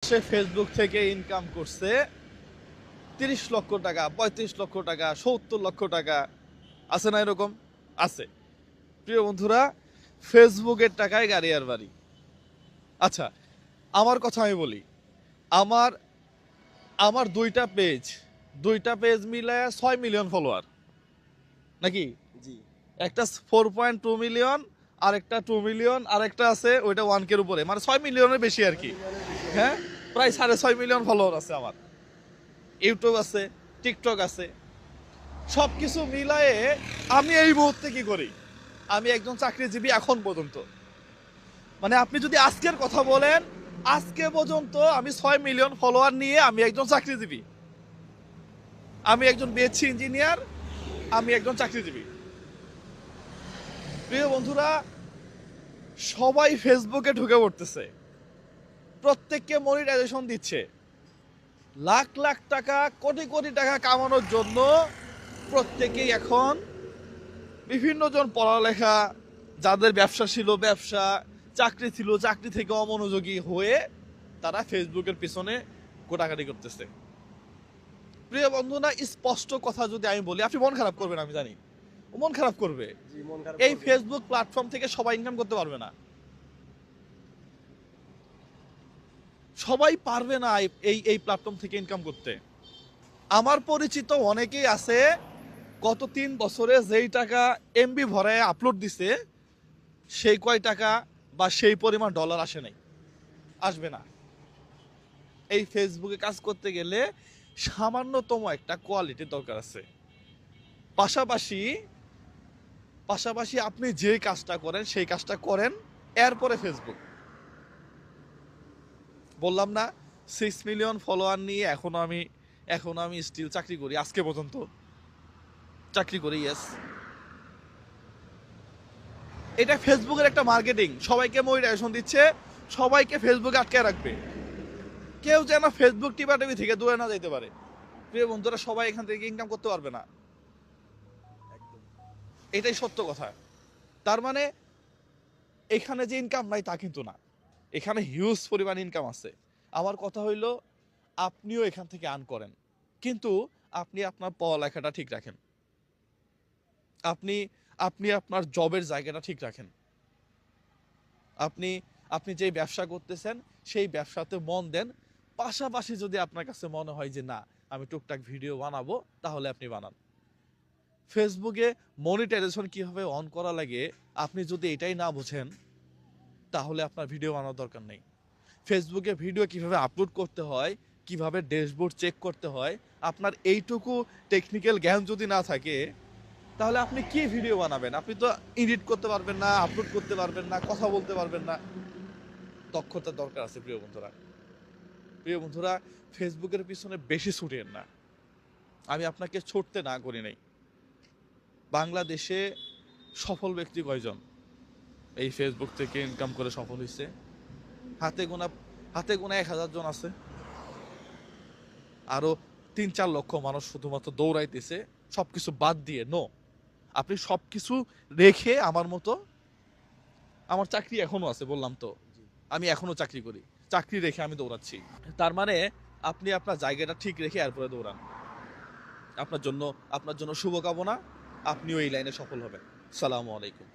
সে Facebook থেকে income করছে 30 লক্ষ টাকা, 35 লক্ষ টাকা, 70 লক্ষ টাকা। আছে না এরকম? আছে। প্রিয় বন্ধুরা, ফেসবুকের টাকায় গাড়ি আর বাড়ি। আচ্ছা, আমার কথা আমি বলি। আমার আমার দুইটা পেজ মিলায় 6 মিলিয়ন ফলোয়ার নাকি? জি। একটা 4.2 মিলিয়ন, আর একটা 2 মিলিয়ন, আর একটা আছে ওইটা 1K উপরে, মানে 6 মিলিয়নের বেশি আর কি। হ্যাঁ, প্রায় 6.5 মিলিয়ন ফলোয়ার আছে আমার। ইউটিউব আছে, টিকটক আছে, সবকিছু মিলায়ে আমি এই মুহূর্তে কি করি? আমি একজন চাকরিজীবী এখন পর্যন্ত। মানে আপনি যদি আজকের কথা বলেন, আজকে পর্যন্ত আমি 6 মিলিয়ন ফলোয়ার নিয়ে আমি একজন চাকরিজীবী, আমি একজন বিএসসি ইঞ্জিনিয়ার, আমি একজন চাকরিজীবী। প্রিয় বন্ধুরা, সবাই ফেসবুকে ঢুকে পড়তেছে, প্রত্যেককে মনিটাইজেশন দিচ্ছে, লাখ লাখ টাকা, কোটি কোটি টাকা কামানোর জন্য প্রত্যেকেই এখন বিভিন্ন জন পড়ালেখা, যাদের ব্যবসা ছিল ব্যবসা, চাকরি ছিল চাকরি থেকে অমনোযোগী হয়ে তারা ফেসবুকের পিছনে গোটাকাটি করতেছে। প্রিয় বন্ধুরা, স্পষ্ট কথা যদি আমি বলি, আপনি মন খারাপ করবেন, আমি জানি মন খারাপ করবে। জি, মন খারাপ এই করবে। ফেসবুক প্ল্যাটফর্ম থেকে সবাই ইনকাম করতে পারবে না, সবাই পারবে না এই এই প্ল্যাটফর্ম থেকে ইনকাম করতে। আমার পরিচিত অনেকেই আছে, গত 3 বছরে যেই টাকা এমবি ভরায় আপলোড দিছে, সেই কয় টাকা বা সেই পরিমাণ ডলার আসে নাই, আসবে না। এই ফেসবুকে কাজ করতে গেলে সামান্যতম একটা কোয়ালিটির দরকার আছে। পাশাপাশি পাশাপাশি আপনি যে কাজটা করেন সেই কাজটা করেন, এরপরে ফেসবুক। বললাম না, 6 মিলিয়ন ফলোয়ার নিয়ে এখনো আমি স্টিল চাকরি করি, আজকে পর্যন্ত চাকরি করি। ইয়েস, এটা ফেসবুকের একটা মার্কেটিং, সবাইকে মনিটাইজেশন দিচ্ছে, সবাইকে ফেসবুকে আটকে রাখবে, কেউ যেন ফেসবুক টিপাটিপি থেকে দূরে না যেতে পারে। প্রিয় বন্ধুরা, সবাই এখান থেকে ইনকাম করতে পারবে না, একদম। এটাই সত্য কথা। তার মানে এখানে যে ইনকাম নাই তা কিন্তু না, এখানে হিউজ পরিমাণ ইনকাম আছে। আমার কথা হইল, আপনিও এখান থেকে আর্ন করেন, কিন্তু আপনি আপনার পড়ালেখাটা ঠিক রাখেন, আপনি আপনি আপনার জবের জায়গাটা ঠিক রাখেন, আপনি আপনি যে ব্যবসা করতেছেন সেই ব্যবসাতে মন দেন। পাশাপাশি যদি আপনার কাছে মনে হয় যে না, আমি টুকটাক ভিডিও বানাবো, তাহলে আপনি বানান। ফেসবুকে মনিটাইজেশন কিভাবে অন করা লাগে আপনি যদি এটাই না বুঝেন, তাহলে আপনার ভিডিও বানানোর দরকার নেই। ফেসবুকে ভিডিও কিভাবে আপলোড করতে হয়, কিভাবে ড্যাশবোর্ড চেক করতে হয়, আপনার এইটুকু টেকনিক্যাল জ্ঞান যদি না থাকে, তাহলে আপনি কি ভিডিও বানাবেন? আপনি তো এডিট করতে পারবেন না, আপলোড করতে পারবেন না, কথা বলতে পারবেন না। দক্ষতার দরকার আছে প্রিয় বন্ধুরা, ফেসবুকের পিছনে বেশি ছুটেন না। আমি আপনাকে ছুটতে না করি নাই। বাংলাদেশে সফল ব্যক্তি কয়জন এই ফেসবুক থেকে ইনকাম করে সফল হয়েছে? হাতে গোনা হাতে গোনা 1000 জন আছে। আরো 3-4 লক্ষ মানুষ শুধুমাত্র দৌড়াইতেছে সবকিছু বাদ দিয়ে। নো, আপনি সবকিছু রেখে, আমার চাকরি এখনো আছে, বললাম তো জি। আমি এখনো চাকরি করি, চাকরি রেখে আমি দৌড়াচ্ছি। তার মানে আপনি আপনার জায়গাটা ঠিক রেখে এরপরে দৌড়ান। আপনার জন্য শুভকামনা, আপনিও এই লাইনে সফল হবেন। সালামু আলাইকুম।